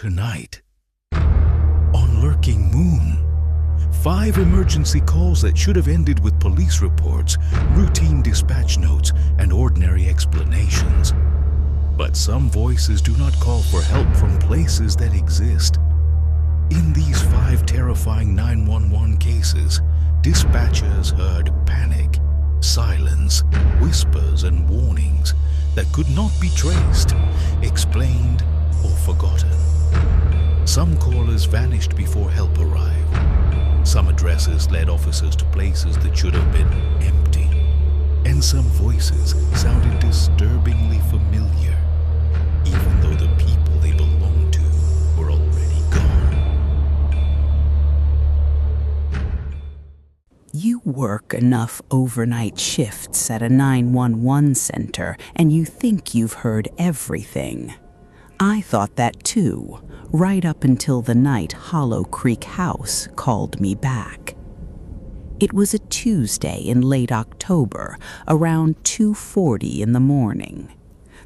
tonight. On Lurking Moon, 5 emergency calls that should have ended with police reports, routine dispatch notes, and ordinary explanations. But some voices do not call for help from places that exist. In these 5 terrifying 911 cases, dispatchers heard panic, silence, whispers, and warnings that could not be traced, explained, or forgotten. Some callers vanished before help arrived. Some addresses led officers to places that should have been empty. And some voices sounded disturbingly familiar, even though the people they belonged to were already gone. You work enough overnight shifts at a 911 center and you think you've heard everything. I thought that too, right up until the night Hollow Creek House called me back. It was a Tuesday in late October, around 2:40 in the morning.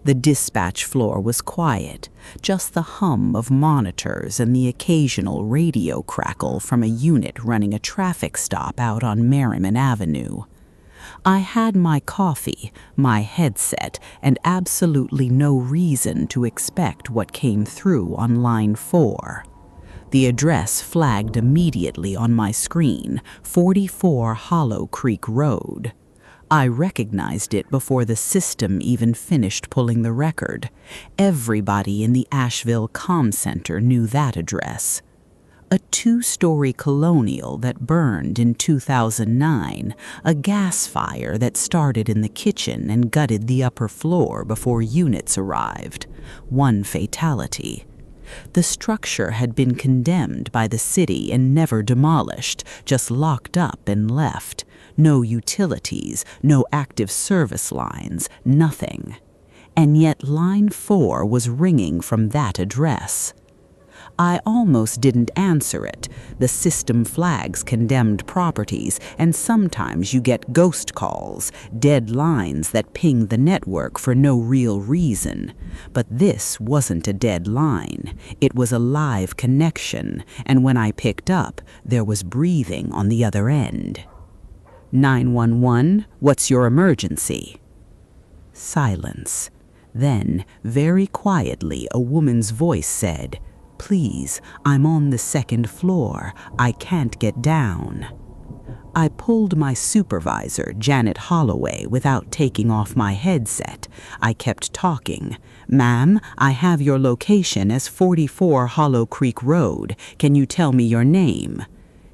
The dispatch floor was quiet, just the hum of monitors and the occasional radio crackle from a unit running a traffic stop out on Merriman Avenue. I had my coffee, my headset, and absolutely no reason to expect what came through on line 4. The address flagged immediately on my screen, 44 Hollow Creek Road. I recognized it before the system even finished pulling the record. Everybody in the Asheville Comm Center knew that address. A 2-story colonial that burned in 2009, a gas fire that started in the kitchen and gutted the upper floor before units arrived, 1 fatality. The structure had been condemned by the city and never demolished, just locked up and left. No utilities, no active service lines, nothing. And yet line 4 was ringing from that address. I almost didn't answer it. The system flags condemned properties, and sometimes you get ghost calls, dead lines that ping the network for no real reason. But this wasn't a dead line. It was a live connection, and when I picked up, there was breathing on the other end. 911, what's your emergency? Silence. Then, very quietly, a woman's voice said, "Please, I'm on the 2nd floor. I can't get down." I pulled my supervisor, Janet Holloway, without taking off my headset. I kept talking. "Ma'am, I have your location as 44 Hollow Creek Road. Can you tell me your name?"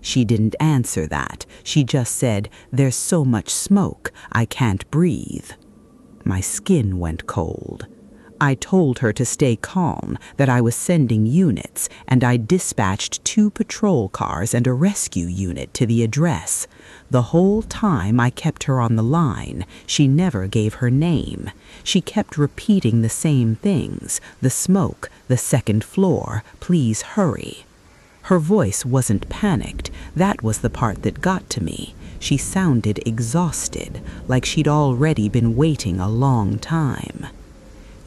She didn't answer that. She just said, "There's so much smoke, I can't breathe." My skin went cold. I told her to stay calm, that I was sending units, and I dispatched 2 patrol cars and a rescue unit to the address. The whole time I kept her on the line. She never gave her name. She kept repeating the same things: the smoke, the 2nd floor, please hurry. Her voice wasn't panicked. That was the part that got to me. She sounded exhausted, like she'd already been waiting a long time.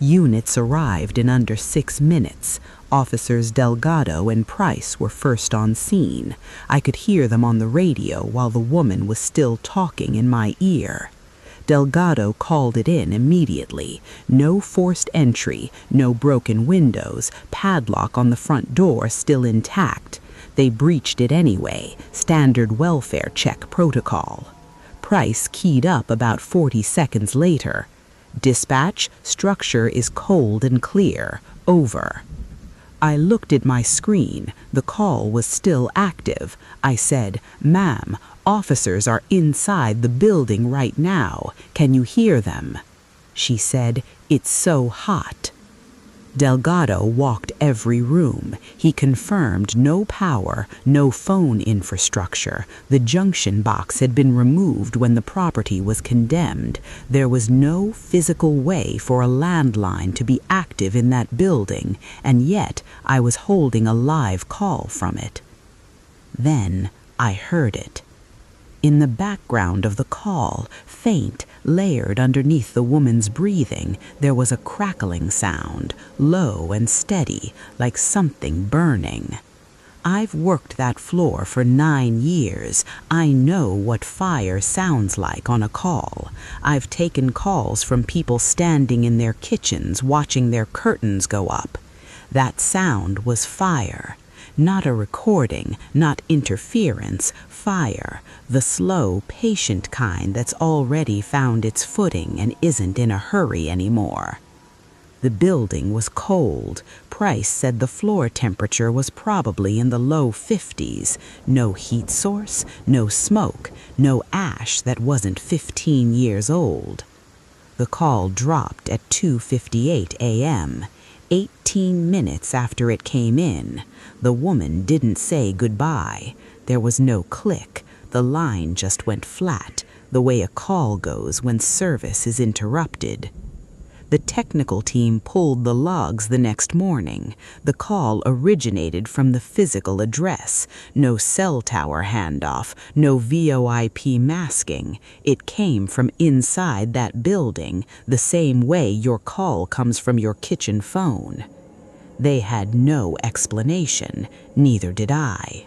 Units arrived in under 6 minutes. Officers Delgado and Price were first on scene. I could hear them on the radio while the woman was still talking in my ear. Delgado called it in immediately. No forced entry, no broken windows, padlock on the front door still intact. They breached it anyway, standard welfare check protocol. Price keyed up about 40 seconds later. "Dispatch, structure is cold and clear. Over." I looked at my screen. The call was still active. I said, "Ma'am, officers are inside the building right now. Can you hear them?" She said, "It's so hot." Delgado walked every room. He confirmed no power, no phone infrastructure. The junction box had been removed when the property was condemned. There was no physical way for a landline to be active in that building, and yet I was holding a live call from it. Then I heard it. In the background of the call, faint, Layered underneath the woman's breathing, there was a crackling sound, low and steady, like something burning. I've worked that floor for 9 years. I know what fire sounds like on a call. I've taken calls from people standing in their kitchens watching their curtains go up. That sound was fire. Not a recording, not interference, fire, the slow, patient kind that's already found its footing and isn't in a hurry anymore. The building was cold. Price said the floor temperature was probably in the low 50s. No heat source, no smoke, no ash that wasn't 15 years old. The call dropped at 2:58 a.m., 18 minutes after it came in. The woman didn't say goodbye. There was no click. The line just went flat, the way a call goes when service is interrupted. The technical team pulled the logs the next morning. The call originated from the physical address. No cell tower handoff, no VoIP masking. It came from inside that building, the same way your call comes from your kitchen phone. They had no explanation, neither did I.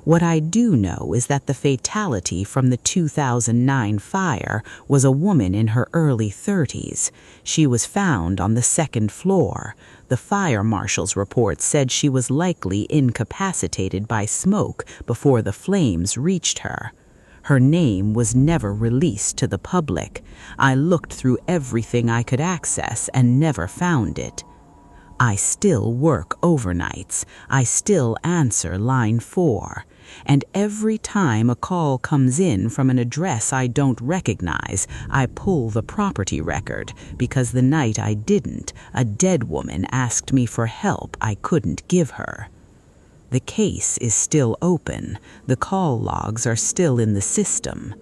What I do know is that the fatality from the 2009 fire was a woman in her early 30s. She was found on the 2nd floor. The fire marshal's report said she was likely incapacitated by smoke before the flames reached her. Her name was never released to the public. I looked through everything I could access and never found it. I still work overnights. I still answer line 4. And every time a call comes in from an address I don't recognize, I pull the property record, because the night I didn't, a dead woman asked me for help I couldn't give her. The case is still open. The call logs are still in the system.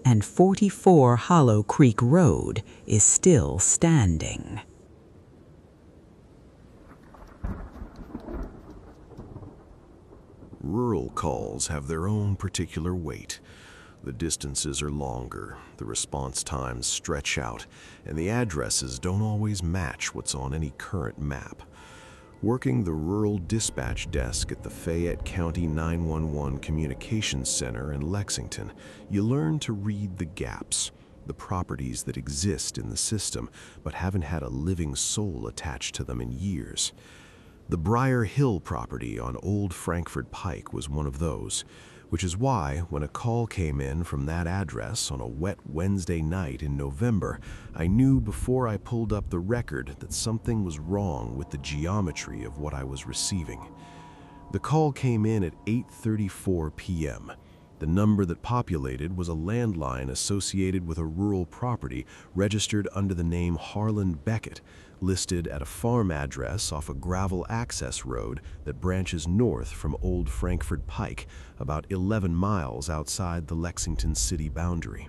And 44 Hollow Creek Road is still standing. Rural calls have their own particular weight. The distances are longer, the response times stretch out, and the addresses don't always match what's on any current map. Working the rural dispatch desk at the Fayette County 911 Communications Center in Lexington, you learn to read the gaps, the properties that exist in the system but haven't had a living soul attached to them in years. The Briar Hill property on Old Frankfort Pike was one of those, which is why when a call came in from that address on a wet Wednesday night in November, I knew before I pulled up the record that something was wrong with the geometry of what I was receiving. The call came in at 8:34 p.m. The number that populated was a landline associated with a rural property registered under the name Harlan Beckett, listed at a farm address off a gravel access road that branches north from Old Frankfort Pike, about 11 miles outside the Lexington city boundary.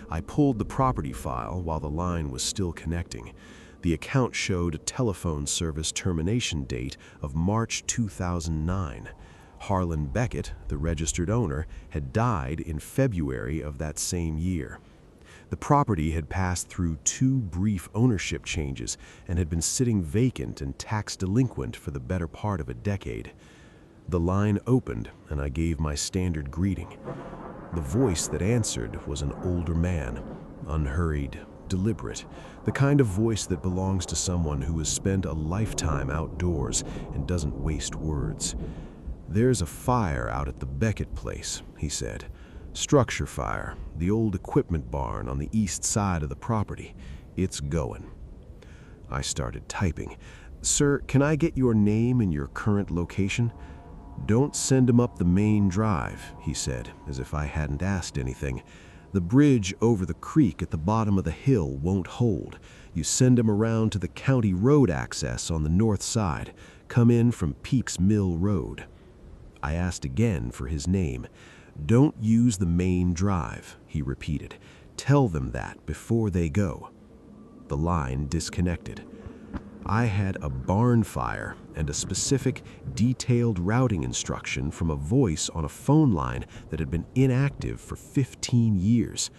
I pulled the property file while the line was still connecting. The account showed a telephone service termination date of March 2009. Harlan Beckett, the registered owner, had died in February of that same year. The property had passed through 2 brief ownership changes and had been sitting vacant and tax delinquent for the better part of a decade. The line opened, and I gave my standard greeting. The voice that answered was an older man, unhurried, deliberate, the kind of voice that belongs to someone who has spent a lifetime outdoors and doesn't waste words. "There's a fire out at the Beckett place," he said. "Structure fire, the old equipment barn on the east side of the property. It's going." I started typing. "Sir, can I get your name and your current location?" "Don't send him up the main drive," he said, as if I hadn't asked anything. "The bridge over the creek at the bottom of the hill won't hold. You send him around to the county road access on the north side. Come in from Peaks Mill Road." I asked again for his name. "Don't use the main drive," he repeated. "Tell them that before they go." The line disconnected. I had a barn fire and a specific, detailed routing instruction from a voice on a phone line that had been inactive for 15 years.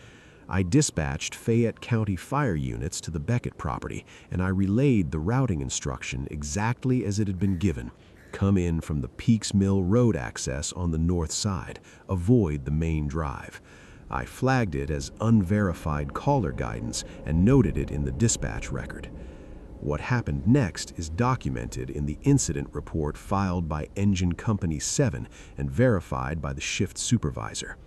I dispatched Fayette County fire units to the Beckett property, and I relayed the routing instruction exactly as it had been given. Come in from the Peaks Mill Road access on the north side. Avoid the main drive. I flagged it as unverified caller guidance and noted it in the dispatch record. What happened next is documented in the incident report filed by Engine Company 7 and verified by the shift supervisor.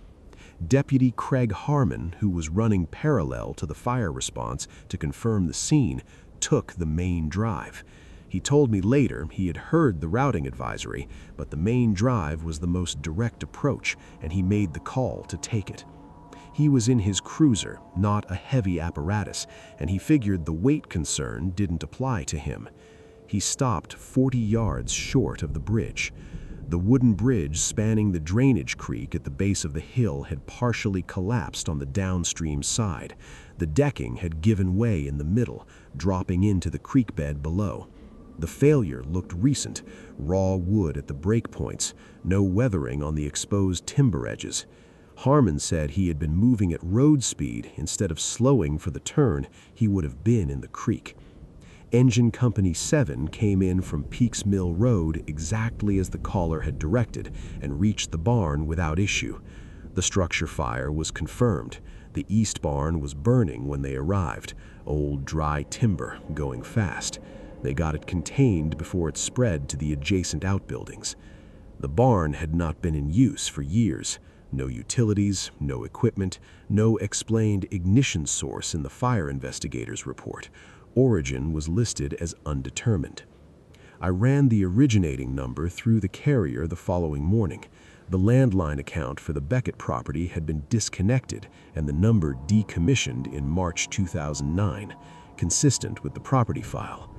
Deputy Craig Harmon, who was running parallel to the fire response to confirm the scene, took the main drive. He told me later he had heard the routing advisory, but the main drive was the most direct approach, and he made the call to take it. He was in his cruiser, not a heavy apparatus, and he figured the weight concern didn't apply to him. He stopped 40 yards short of the bridge. The wooden bridge spanning the drainage creek at the base of the hill had partially collapsed on the downstream side. The decking had given way in the middle, dropping into the creek bed below. The failure looked recent, raw wood at the break points, no weathering on the exposed timber edges. Harmon said he had been moving at road speed instead of slowing for the turn he would have been in the creek. Engine Company 7 came in from Peaks Mill Road exactly as the caller had directed and reached the barn without issue. The structure fire was confirmed. The east barn was burning when they arrived, old dry timber going fast. They got it contained before it spread to the adjacent outbuildings. The barn had not been in use for years. No utilities, no equipment, no explained ignition source in the fire investigators' report. Origin was listed as undetermined. I ran the originating number through the carrier the following morning. The landline account for the Beckett property had been disconnected and the number decommissioned in March 2009, consistent with the property file.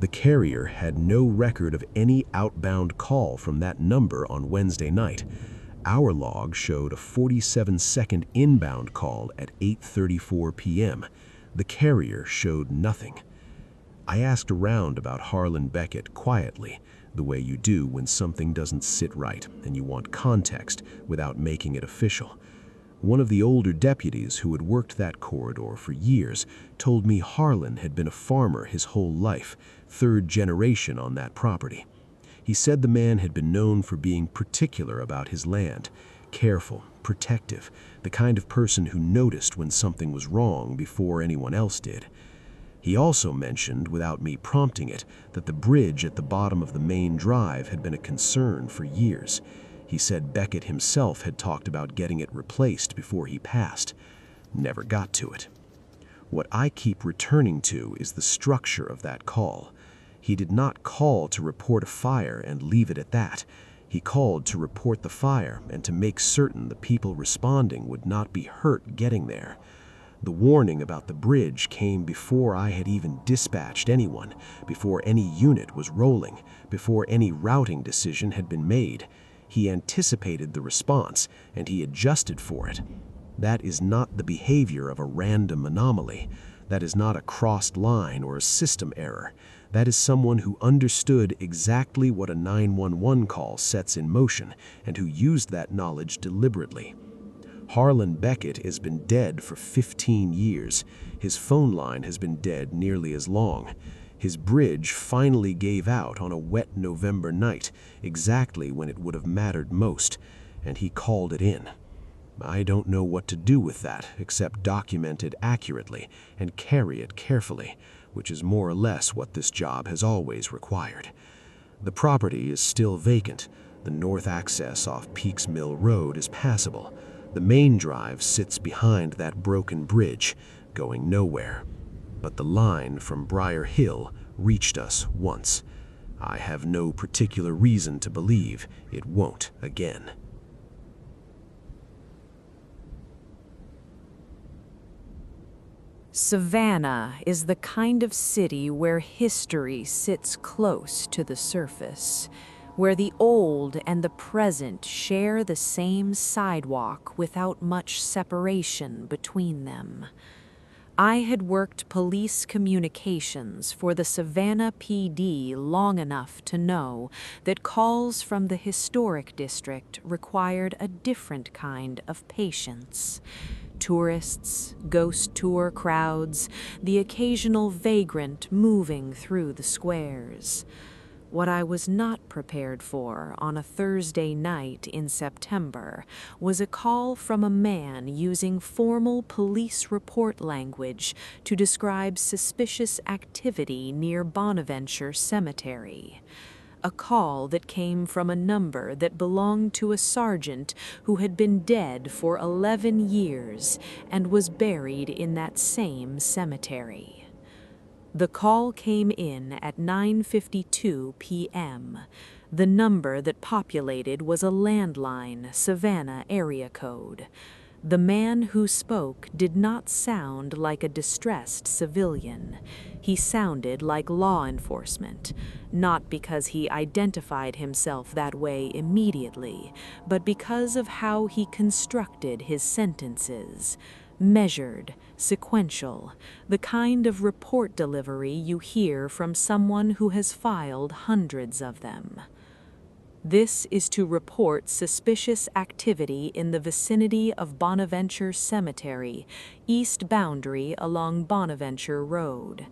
The carrier had no record of any outbound call from that number on Wednesday night. Our log showed a 47-second inbound call at 8:34 p.m. The carrier showed nothing. I asked around about Harlan Beckett quietly, the way you do when something doesn't sit right and you want context without making it official. One of the older deputies who had worked that corridor for years told me Harlan had been a farmer his whole life, third generation on that property. He said the man had been known for being particular about his land, careful, protective, the kind of person who noticed when something was wrong before anyone else did. He also mentioned, without me prompting it, that the bridge at the bottom of the main drive had been a concern for years. He said Beckett himself had talked about getting it replaced before he passed. Never got to it. What I keep returning to is the structure of that call. He did not call to report a fire and leave it at that. He called to report the fire and to make certain the people responding would not be hurt getting there. The warning about the bridge came before I had even dispatched anyone, before any unit was rolling, before any routing decision had been made. He anticipated the response, and he adjusted for it. That is not the behavior of a random anomaly. That is not a crossed line or a system error. That is someone who understood exactly what a 911 call sets in motion and who used that knowledge deliberately. Harlan Beckett has been dead for 15 years. His phone line has been dead nearly as long. His bridge finally gave out on a wet November night, exactly when it would have mattered most, and he called it in. I don't know what to do with that except document it accurately and carry it carefully, which is more or less what this job has always required. The property is still vacant. The north access off Peaks Mill Road is passable. The main drive sits behind that broken bridge, going nowhere. But the line from Briar Hill reached us once. I have no particular reason to believe it won't again. Savannah is the kind of city where history sits close to the surface, where the old and the present share the same sidewalk without much separation between them. I had worked police communications for the Savannah PD long enough to know that calls from the historic district required a different kind of patience. Tourists, ghost tour crowds, the occasional vagrant moving through the squares. What I was not prepared for on a Thursday night in September was a call from a man using formal police report language to describe suspicious activity near Bonaventure Cemetery. A call that came from a number that belonged to a sergeant who had been dead for 11 years and was buried in that same cemetery. The call came in at 9:52 p.m. The number that populated was a landline, Savannah area code. The man who spoke did not sound like a distressed civilian. He sounded like law enforcement, not because he identified himself that way immediately, but because of how he constructed his sentences. Measured, sequential, the kind of report delivery you hear from someone who has filed hundreds of them. This is to report suspicious activity in the vicinity of Bonaventure Cemetery, east boundary along Bonaventure Road.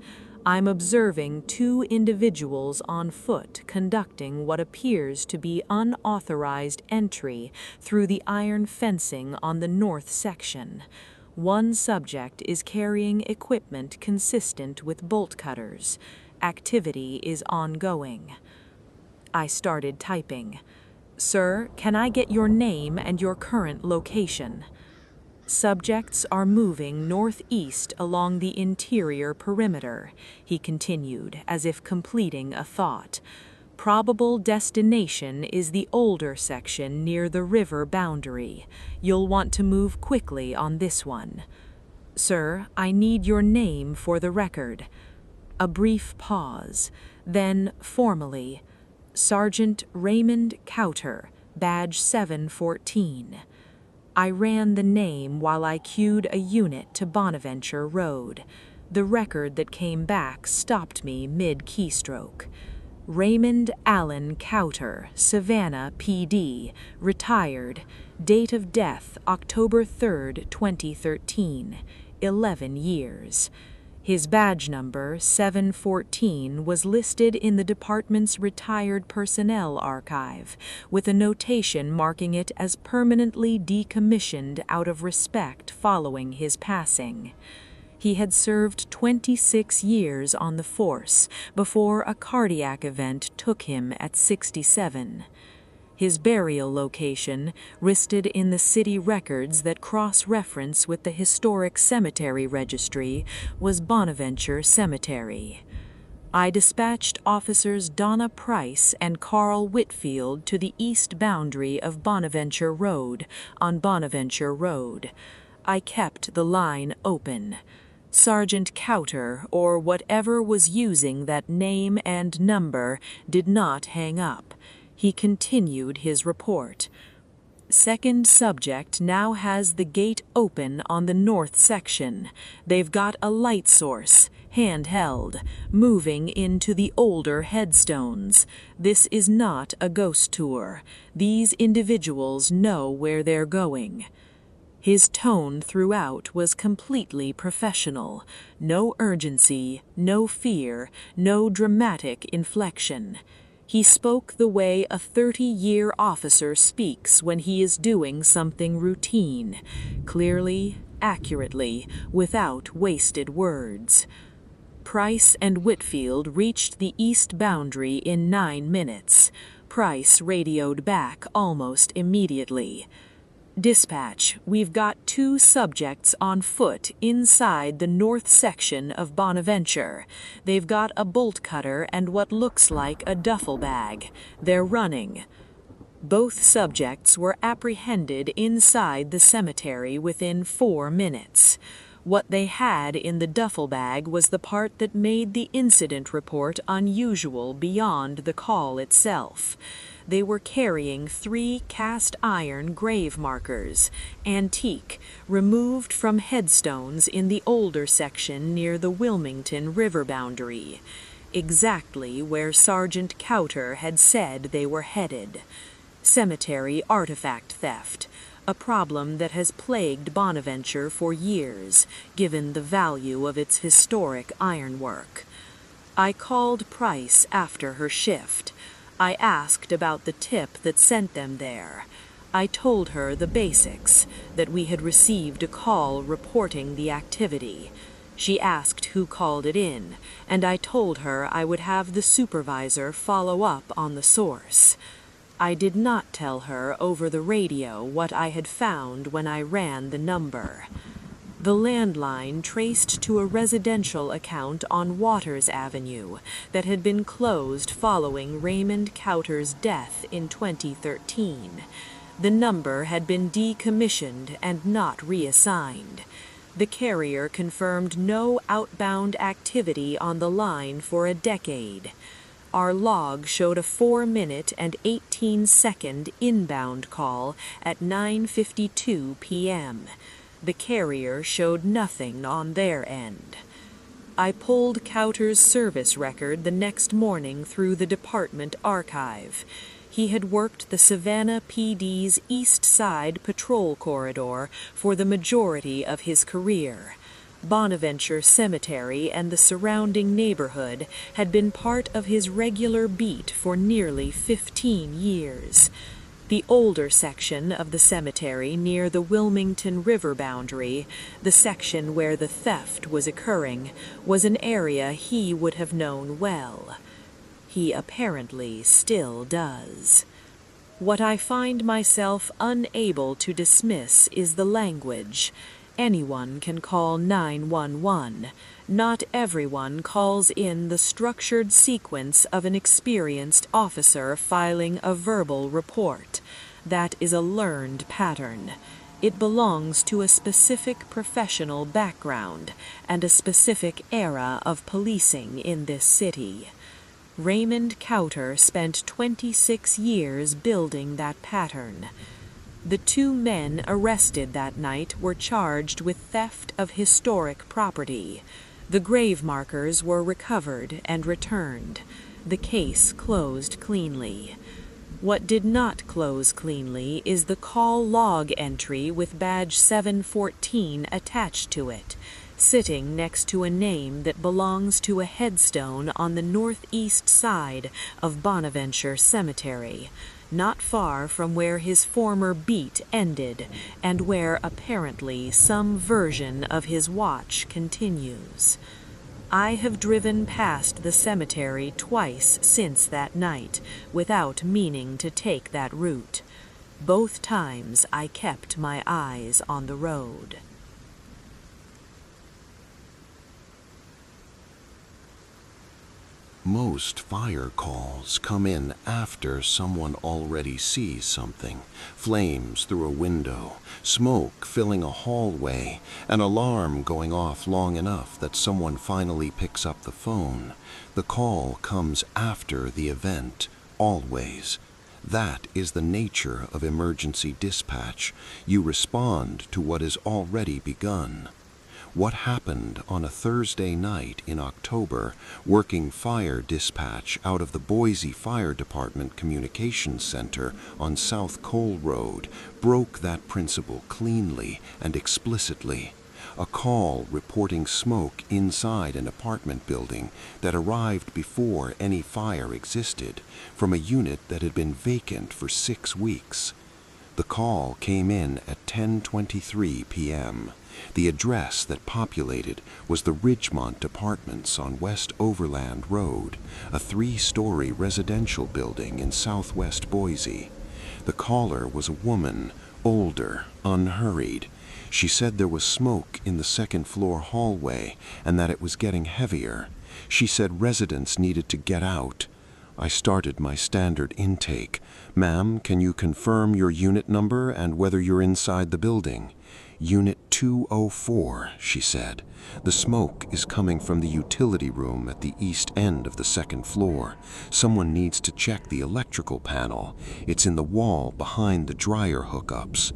I'm observing 2 individuals on foot conducting what appears to be unauthorized entry through the iron fencing on the north section. One subject is carrying equipment consistent with bolt cutters. Activity is ongoing. I started typing. "Sir, can I get your name and your current location?" "Subjects are moving northeast along the interior perimeter," he continued, as if completing a thought. "Probable destination is the older section near the river boundary. You'll want to move quickly on this one." "Sir, I need your name for the record." A brief pause. Then, formally, "Sergeant Raymond Cowter, badge 714. I ran the name while I queued a unit to Bonaventure Road. The record that came back stopped me mid-keystroke. "Raymond Allen Cowter, Savannah PD, retired. Date of death, October 3rd, 2013. 11 years. His badge number, 714, was listed in the department's retired personnel archive, with a notation marking it as permanently decommissioned out of respect following his passing. He had served 26 years on the force before a cardiac event took him at 67. His burial location, listed in the city records that cross-reference with the historic cemetery registry, was Bonaventure Cemetery. I dispatched officers Donna Price and Carl Whitfield to the east boundary of Bonaventure Road on Bonaventure Road. I kept the line open. Sergeant Cowter, or whatever was using that name and number, did not hang up. He continued his report. "Second subject now has the gate open on the north section. They've got a light source, handheld, moving into the older headstones. This is not a ghost tour. These individuals know where they're going." His tone throughout was completely professional. No urgency, no fear, no dramatic inflection. He spoke the way a 30-year officer speaks when he is doing something routine, clearly, accurately, without wasted words. Price and Whitfield reached the east boundary in 9 minutes. Price radioed back almost immediately. "Dispatch, we've got 2 subjects on foot inside the north section of Bonaventure. They've got a bolt cutter and what looks like a duffel bag. They're running." Both subjects were apprehended inside the cemetery within 4 minutes. What they had in the duffel bag was the part that made the incident report unusual beyond the call itself. They were carrying 3 cast iron grave markers, antique, removed from headstones in the older section near the Wilmington River boundary, exactly where Sergeant Cowter had said they were headed. Cemetery artifact theft. a problem that has plagued Bonaventure for years, given the value of its historic ironwork. I called Price after her shift. I asked about the tip that sent them there. I told her the basics, that we had received a call reporting the activity. She asked who called it in, and I told her I would have the supervisor follow up on the source. I did not tell her over the radio what I had found when I ran the number. The landline traced to a residential account on Waters Avenue that had been closed following Raymond Cowter's death in 2013. The number had been decommissioned and not reassigned. The carrier confirmed no outbound activity on the line for a decade. Our log showed a 4-minute and 18-second inbound call at 9:52 p.m. The carrier showed nothing on their end. I pulled Cowter's service record the next morning through the department archive. He had worked the Savannah PD's East Side patrol corridor for the majority of his career. Bonaventure Cemetery and the surrounding neighborhood had been part of his regular beat for nearly 15 years. The older section of the cemetery near the Wilmington River boundary, the section where the theft was occurring, was an area he would have known well. He apparently still does. What I find myself unable to dismiss is the language. Anyone can call 911. Not everyone calls in the structured sequence of an experienced officer filing a verbal report. That is a learned pattern. It belongs to a specific professional background and a specific era of policing in this city. Raymond Cowter spent 26 years building that pattern. The 2 men arrested that night were charged with theft of historic property. The grave markers were recovered and returned. The case closed cleanly. What did not close cleanly is the call log entry with badge 714 attached to it, sitting next to a name that belongs to a headstone on the northeast side of Bonaventure Cemetery, not far from where his former beat ended and where apparently some version of his watch continues. I have driven past the cemetery twice since that night without meaning to take that route. Both times I kept my eyes on the road. Most fire calls come in after someone already sees something. Flames through a window, smoke filling a hallway, an alarm going off long enough that someone finally picks up the phone. The call comes after the event, always. That is the nature of emergency dispatch. You respond to what is already begun. What happened on a Thursday night in October, working fire dispatch out of the Boise Fire Department Communications Center on South Cole Road, broke that principle cleanly and explicitly. A call reporting smoke inside an apartment building that arrived before any fire existed, from a unit that had been vacant for 6 weeks. The call came in at 10:23 p.m. The address that populated was the Ridgemont Apartments on West Overland Road, a 3-story residential building in southwest Boise. The caller was a woman, older, unhurried. She said there was smoke in the second-floor hallway and that it was getting heavier. She said residents needed to get out. I started my standard intake. "Ma'am, can you confirm your unit number and whether you're inside the building?" "Unit 204, she said. "The smoke is coming from the utility room at the east end of the second floor. Someone needs to check the electrical panel. It's in the wall behind the dryer hookups."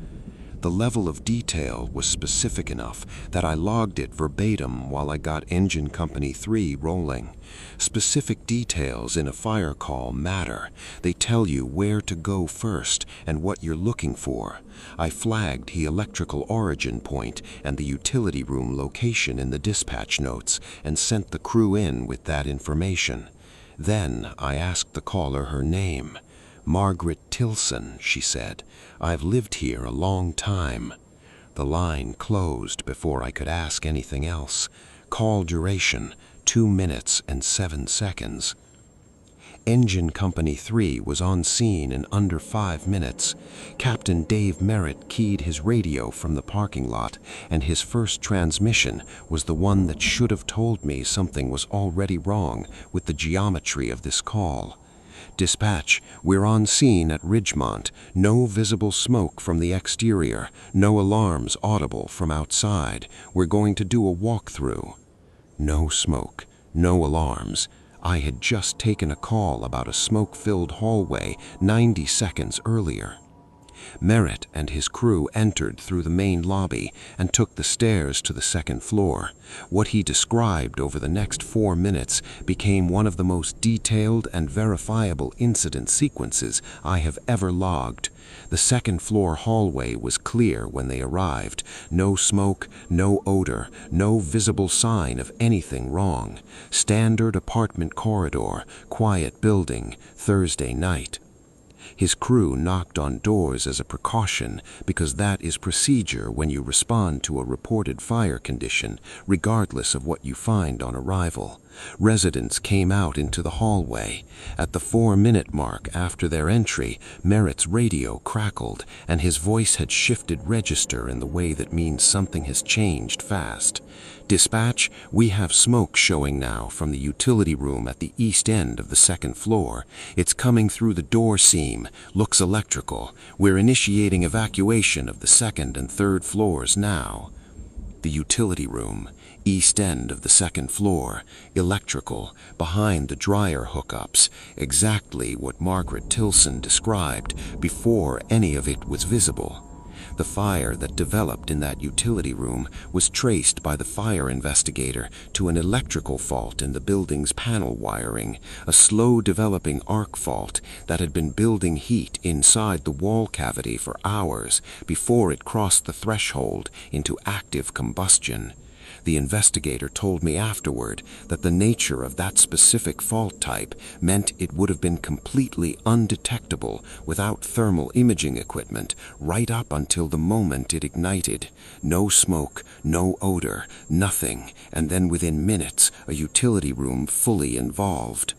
the level of detail was specific enough that I logged it verbatim while I got Engine Company 3 rolling. Specific details in a fire call matter. They tell you where to go first and what you're looking for. I flagged the electrical origin point and the utility room location in the dispatch notes and sent the crew in with that information. Then I asked the caller her name. Margaret Tilson, she said. I've lived here a long time. The line closed before I could ask anything else. Call duration, 2 minutes and 7 seconds. Engine Company 3 was on scene in under 5 minutes. Captain Dave Merritt keyed his radio from the parking lot, and his first transmission was the one that should have told me something was already wrong with the geometry of this call. Dispatch, we're on scene at Ridgemont. No visible smoke from the exterior. No alarms audible from outside. We're going to do a walkthrough. No smoke. No alarms. I had just taken a call about a smoke-filled hallway 90 seconds earlier. Merritt and his crew entered through the main lobby and took the stairs to the second floor. What he described over the next 4 minutes became one of the most detailed and verifiable incident sequences I have ever logged. The second floor hallway was clear when they arrived. No smoke, no odor, no visible sign of anything wrong. Standard apartment corridor, quiet building, Thursday night. His crew knocked on doors as a precaution because that is procedure when you respond to a reported fire condition, regardless of what you find on arrival. Residents came out into the hallway. At the 4-minute mark after their entry, Merritt's radio crackled, and his voice had shifted register in the way that means something has changed fast. Dispatch, we have smoke showing now from the utility room at the east end of the second floor. It's coming through the door seam. Looks electrical. We're initiating evacuation of the second and third floors now. The utility room, east end of the second floor, electrical, behind the dryer hookups, exactly what Margaret Tilson described before any of it was visible. The fire that developed in that utility room was traced by the fire investigator to an electrical fault in the building's panel wiring, a slow-developing arc fault that had been building heat inside the wall cavity for hours before it crossed the threshold into active combustion. The investigator told me afterward that the nature of that specific fault type meant it would have been completely undetectable without thermal imaging equipment right up until the moment it ignited. No smoke, no odor, nothing, and then within minutes, a utility room fully involved.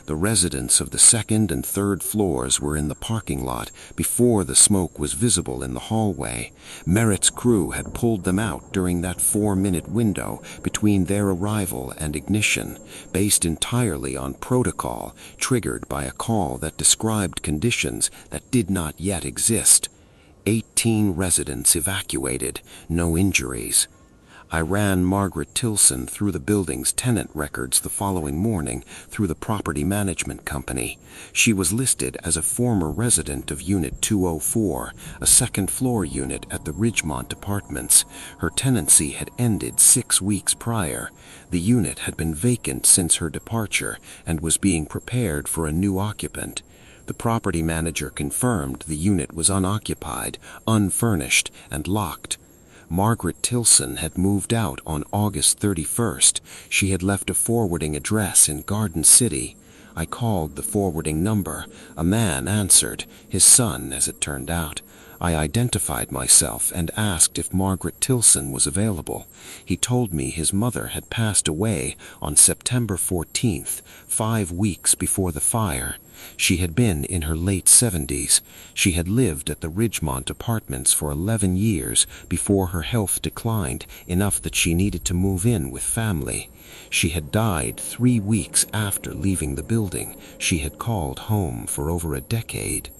The residents of the second and third floors were in the parking lot before the smoke was visible in the hallway. Merritt's crew had pulled them out during that 4-minute window between their arrival and ignition, based entirely on protocol triggered by a call that described conditions that did not yet exist. 18 residents evacuated, no injuries. I ran Margaret Tilson through the building's tenant records the following morning through the property management company. She was listed as a former resident of Unit 204, a second-floor unit at the Ridgemont Apartments. Her tenancy had ended 6 weeks prior. The unit had been vacant since her departure and was being prepared for a new occupant. The property manager confirmed the unit was unoccupied, unfurnished, and locked. Margaret Tilson had moved out on August 31st. She had left a forwarding address in Garden City. I called the forwarding number. A man answered, his son, as it turned out. I identified myself and asked if Margaret Tilson was available. He told me his mother had passed away on September 14th, 5 weeks before the fire. She had been in her late 70s. She had lived at the Ridgemont Apartments for 11 years before her health declined enough that she needed to move in with family. She had died 3 weeks after leaving the building she had called home for over a decade.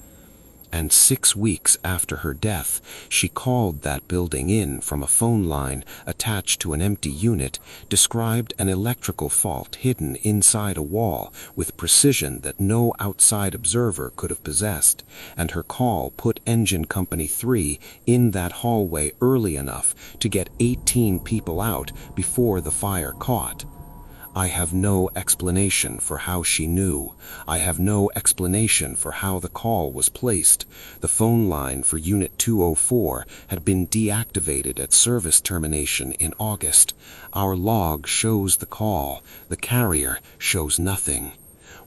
And 6 weeks after her death, she called that building in from a phone line attached to an empty unit, described an electrical fault hidden inside a wall with precision that no outside observer could have possessed, and her call put Engine Company 3 in that hallway early enough to get 18 people out before the fire caught. I have no explanation for how she knew. I have no explanation for how the call was placed. The phone line for Unit 204 had been deactivated at service termination in August. Our log shows the call. The carrier shows nothing.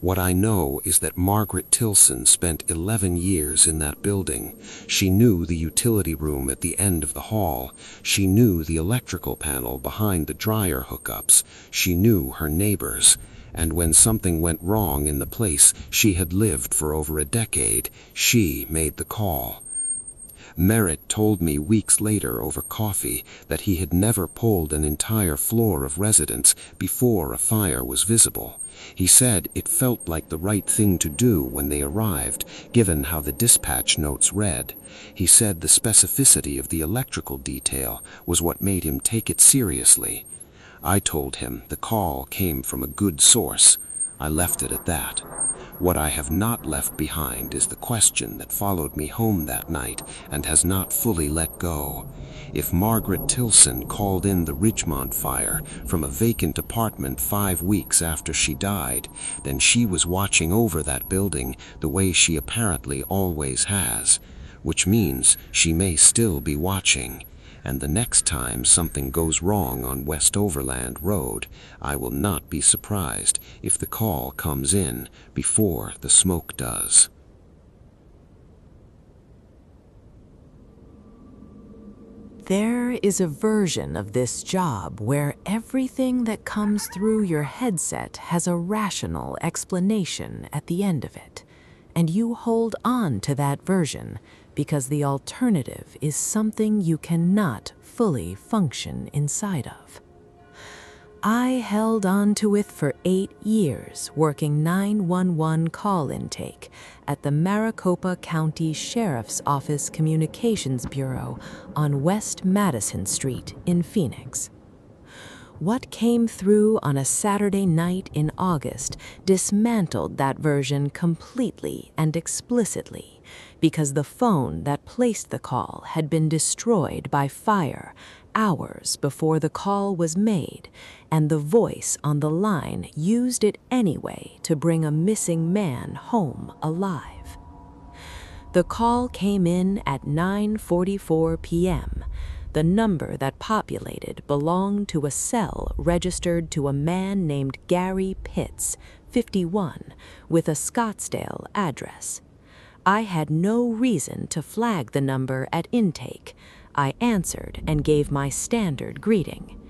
What I know is that Margaret Tilson spent 11 years in that building. She knew the utility room at the end of the hall. She knew the electrical panel behind the dryer hookups. She knew her neighbors. And when something went wrong in the place she had lived for over a decade, she made the call. Merritt told me weeks later over coffee that he had never pulled an entire floor of residence before a fire was visible. He said it felt like the right thing to do when they arrived, given how the dispatch notes read. He said the specificity of the electrical detail was what made him take it seriously. I told him the call came from a good source. I left it at that. What I have not left behind is the question that followed me home that night and has not fully let go. If Margaret Tilson called in the Ridgemont fire from a vacant apartment 5 weeks after she died, then she was watching over that building the way she apparently always has, which means she may still be watching. And the next time something goes wrong on West Overland Road, I will not be surprised if the call comes in before the smoke does. There is a version of this job where everything that comes through your headset has a rational explanation at the end of it, and you hold on to that version because the alternative is something you cannot fully function inside of. I held on to it for 8 years, working 911 call intake at the Maricopa County Sheriff's Office Communications Bureau on West Madison Street in Phoenix. What came through on a Saturday night in August dismantled that version completely and explicitly, because the phone that placed the call had been destroyed by fire hours before the call was made, and the voice on the line used it anyway to bring a missing man home alive. The call came in at 9:44 p.m. The number that populated belonged to a cell registered to a man named Gary Pitts, 51, with a Scottsdale address. I had no reason to flag the number at intake. I answered and gave my standard greeting.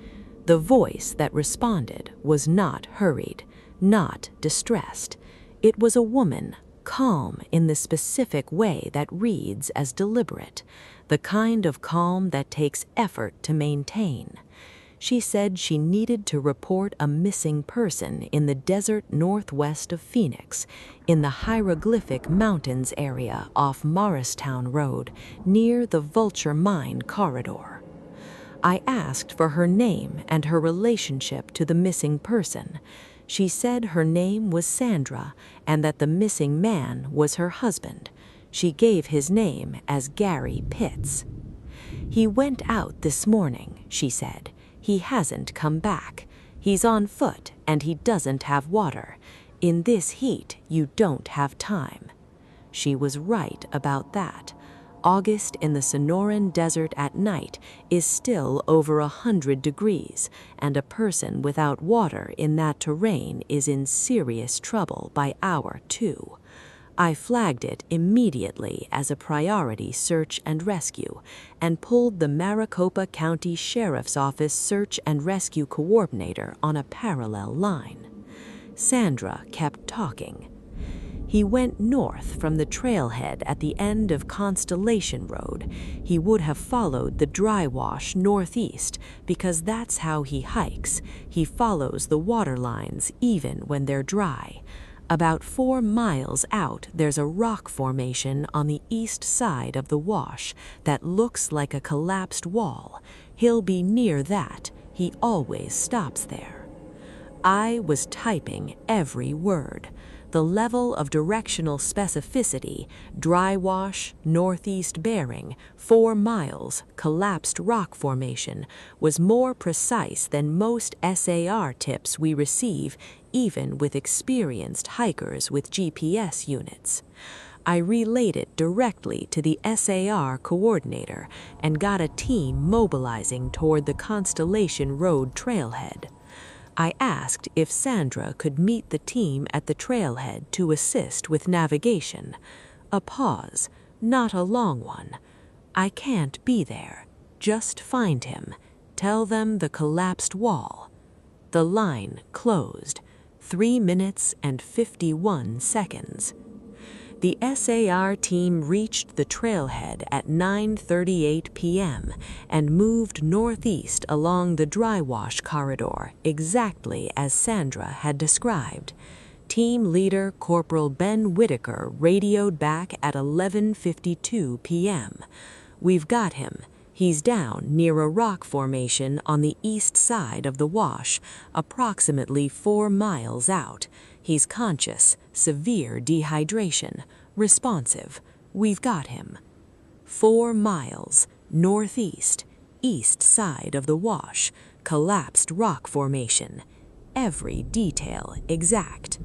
The voice that responded was not hurried, not distressed. It was a woman, calm in the specific way that reads as deliberate, the kind of calm that takes effort to maintain. She said she needed to report a missing person in the desert northwest of Phoenix, in the Hieroglyphic Mountains area off Morristown Road, near the Vulture Mine corridor. I asked for her name and her relationship to the missing person. She said her name was Sandra and that the missing man was her husband. She gave his name as Gary Pitts. "He went out this morning," she said. "He hasn't come back. He's on foot and he doesn't have water. In this heat, you don't have time." She was right about that. August in the Sonoran Desert at night is still over 100 degrees, and a person without water in that terrain is in serious trouble by hour 2. I flagged it immediately as a priority search and rescue and pulled the Maricopa County Sheriff's Office Search and Rescue Coordinator on a parallel line. Sandra kept talking. "He went north from the trailhead at the end of Constellation Road. He would have followed the dry wash northeast because that's how he hikes. He follows the water lines even when they're dry. About 4 miles out, there's a rock formation on the east side of the wash that looks like a collapsed wall. He'll be near that. He always stops there. I was typing every word. The level of directional specificity, dry wash, northeast bearing, 4 miles, collapsed rock formation, was more precise than most SAR tips we receive, even with experienced hikers with GPS units. I relayed it directly to the SAR coordinator and got a team mobilizing toward the Constellation Road trailhead. I asked if Sandra could meet the team at the trailhead to assist with navigation. A pause, not a long one. I can't be there. Just find him. Tell them the collapsed wall. The line closed. 3 minutes and 51 seconds. The SAR team reached the trailhead at 9:38 p.m. and moved northeast along the dry wash corridor exactly as Sandra had described. Team leader Corporal Ben Whitaker radioed back at 11:52 p.m. "We've got him. He's down near a rock formation on the east side of the wash, approximately 4 miles out. He's conscious, severe dehydration, responsive. We've got him." 4 miles, northeast, east side of the wash, collapsed rock formation. Every detail exact.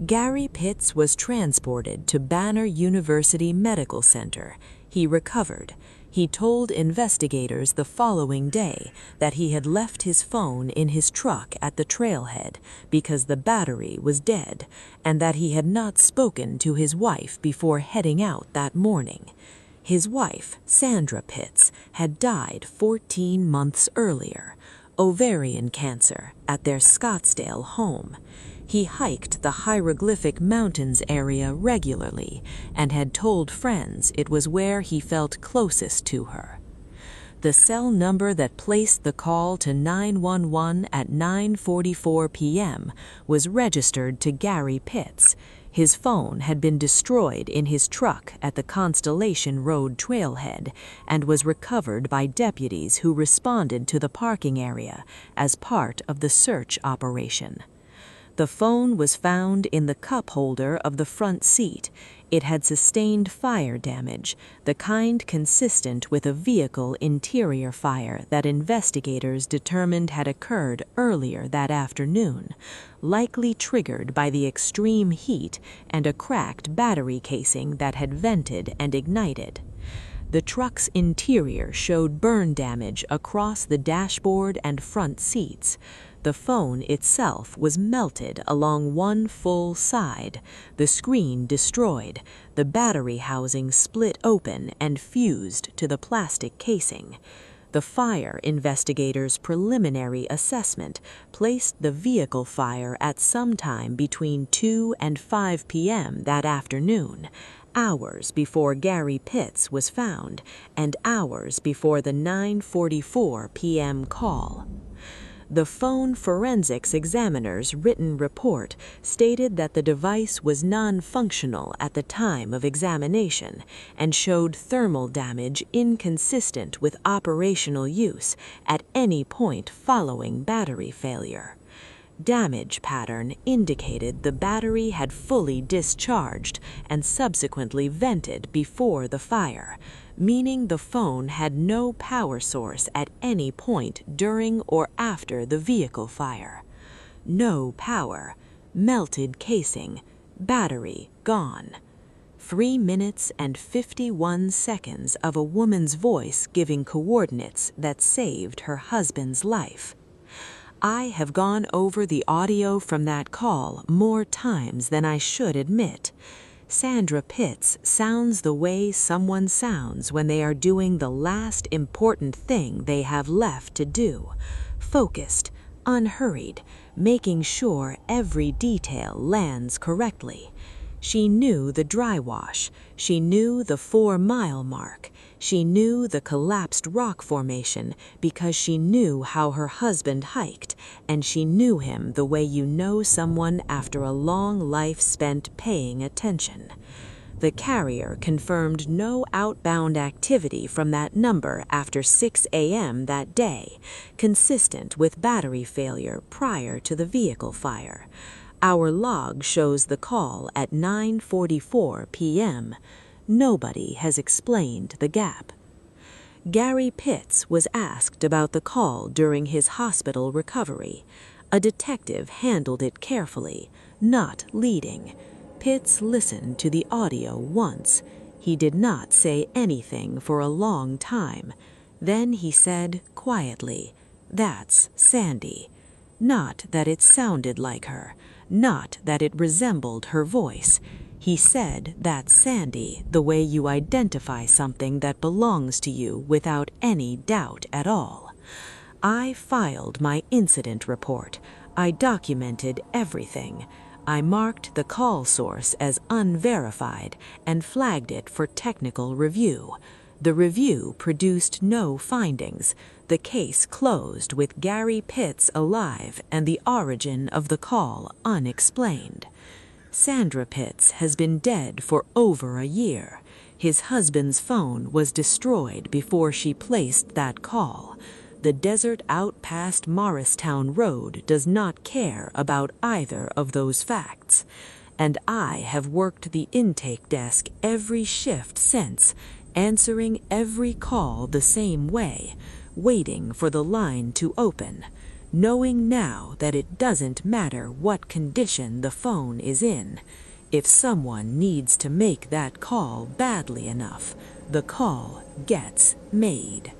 Gary Pitts was transported to Banner University Medical Center. He recovered. He told investigators the following day that he had left his phone in his truck at the trailhead because the battery was dead, and that he had not spoken to his wife before heading out that morning. His wife, Sandra Pitts, had died 14 months earlier, ovarian cancer, at their Scottsdale home. He hiked the Hieroglyphic Mountains area regularly and had told friends it was where he felt closest to her. The cell number that placed the call to 911 at 9:44 p.m. was registered to Gary Pitts. His phone had been destroyed in his truck at the Constellation Road trailhead and was recovered by deputies who responded to the parking area as part of the search operation. The phone was found in the cup holder of the front seat. It had sustained fire damage, the kind consistent with a vehicle interior fire that investigators determined had occurred earlier that afternoon, likely triggered by the extreme heat and a cracked battery casing that had vented and ignited. The truck's interior showed burn damage across the dashboard and front seats. The phone itself was melted along one full side, the screen destroyed, the battery housing split open and fused to the plastic casing. The fire investigators' preliminary assessment placed the vehicle fire at some time between 2 and 5 p.m. that afternoon, hours before Gary Pitts was found and hours before the 9:44 p.m. call. The phone forensics examiner's written report stated that the device was non-functional at the time of examination and showed thermal damage inconsistent with operational use at any point following battery failure. Damage pattern indicated the battery had fully discharged and subsequently vented before the fire, meaning the phone had no power source at any point during or after the vehicle fire. No power, melted casing, battery gone. 3 minutes and 51 seconds of a woman's voice giving coordinates that saved her husband's life. I have gone over the audio from that call more times than I should admit. Sandra Pitts sounds the way someone sounds when they are doing the last important thing they have left to do. Focused, unhurried, making sure every detail lands correctly. She knew the dry wash. She knew the 4-mile mark. She knew the collapsed rock formation because she knew how her husband hiked, and she knew him the way you know someone after a long life spent paying attention. The carrier confirmed no outbound activity from that number after 6 a.m. that day, consistent with battery failure prior to the vehicle fire. Our log shows the call at 9:44 p.m. Nobody has explained the gap. Gary Pitts was asked about the call during his hospital recovery. A detective handled it carefully, not leading. Pitts listened to the audio once. He did not say anything for a long time. Then he said quietly, "That's Sandy." Not that it sounded like her, not that it resembled her voice. He said, "That's Sandy," the way you identify something that belongs to you without any doubt at all. I filed my incident report. I documented everything. I marked the call source as unverified and flagged it for technical review. The review produced no findings. The case closed with Gary Pitts alive and the origin of the call unexplained. Sandra Pitts has been dead for over a year. His husband's phone was destroyed before she placed that call. The desert out past Morristown Road does not care about either of those facts. And I have worked the intake desk every shift since, answering every call the same way, waiting for the line to open, knowing now that it doesn't matter what condition the phone is in. If someone needs to make that call badly enough, the call gets made.